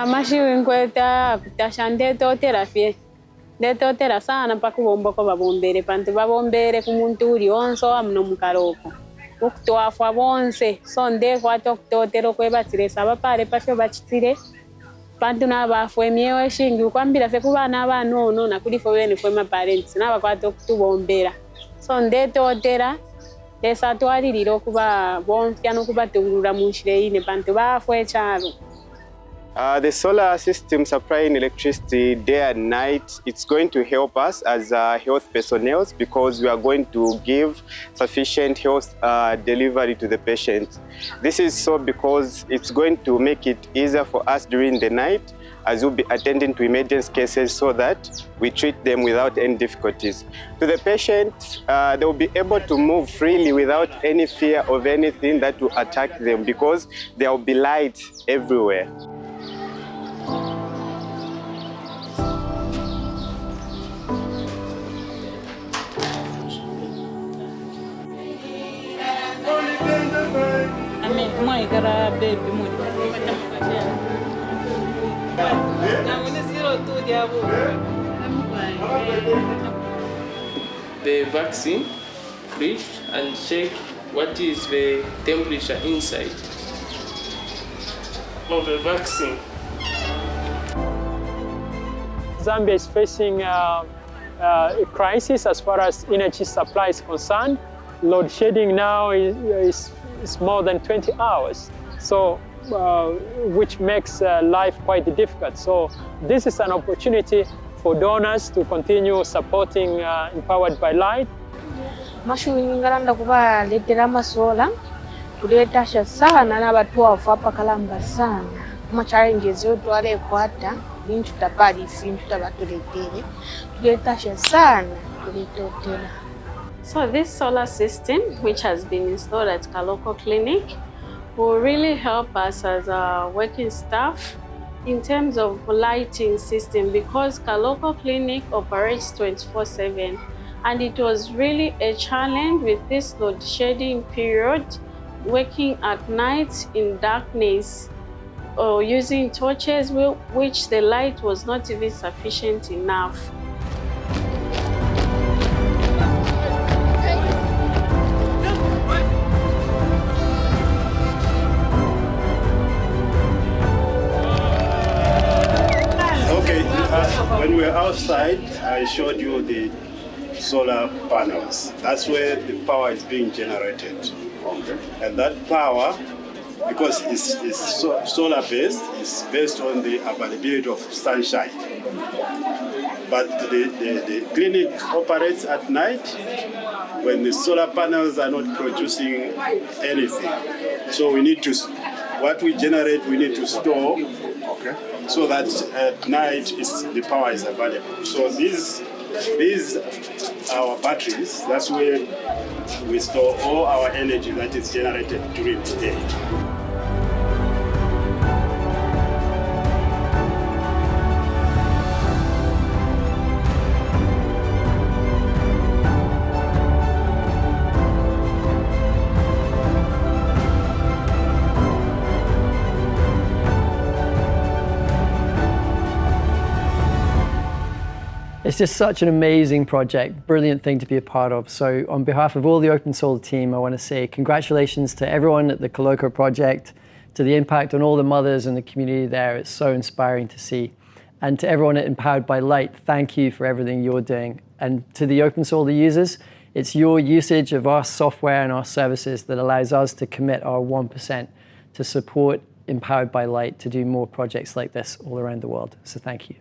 Amashiwinkweta kutasha ndetotera fye. Ndetotera sana mpaka ubomboko babombere pantu babombere kumuntu uri onso amno mukaroko. Ukutwafwa bonse so ndekwata okutotera okwebatiresa abapare pasho bachitire. Pantu n'abafwe myewe shingi ukwambira fe kubana abanono nakulifo bene fwe ma parents n'abakwata okutubombera. So ndetotera esa twaliriro kuba bonfya no kubatungura munshire ine pantu bafwe cyaro. The solar system supplying electricity day and night, it's going to help us as health personnel because we are going to give sufficient health delivery to the patient. This is so because it's going to make it easier for us during the night as we'll be attending to emergency cases so that we treat them without any difficulties. To the patient, they will be able to move freely without any fear of anything that will attack them because there will be light everywhere. The vaccine fridge and check what is the temperature inside of the vaccine. Zambia is facing a crisis as far as energy supply is concerned. Load shedding now is more than 20 hours, so which makes life quite difficult. So this is an opportunity for donors to continue supporting Empowered by Light. Mashuwingaranda kuba letera masola tuletasha sana n'abatwafu apa kalamba sana mu challenges yo twale kwata bintu tapali fintu tabatuletere tuletasha sana tuletotela. So this solar system, which has been installed at Kaloko Clinic, will really help us as working staff in terms of lighting system because Kaloko Clinic operates 24/7 and it was really a challenge with this load shedding period, working at night in darkness or using torches which the light was not even sufficient enough. When we were outside, I showed you the solar panels. That's where the power is being generated. Okay. And that power, because it's solar based, is based on the availability of sunshine. But the clinic operates at night when the solar panels are not producing anything. So we need to, what we generate, we need to store. Okay. So that at night the power is available. So these are our batteries. That's where we store all our energy that is generated during the day. It's just such an amazing project, brilliant thing to be a part of. So on behalf of all the OpenSolar team, I want to say congratulations to everyone at the Kaloko project, to the impact on all the mothers and the community there. It's so inspiring to see. And to everyone at Empowered by Light, thank you for everything you're doing. And to the OpenSolar users, it's your usage of our software and our services that allows us to commit our 1% to support Empowered by Light to do more projects like this all around the world. So thank you.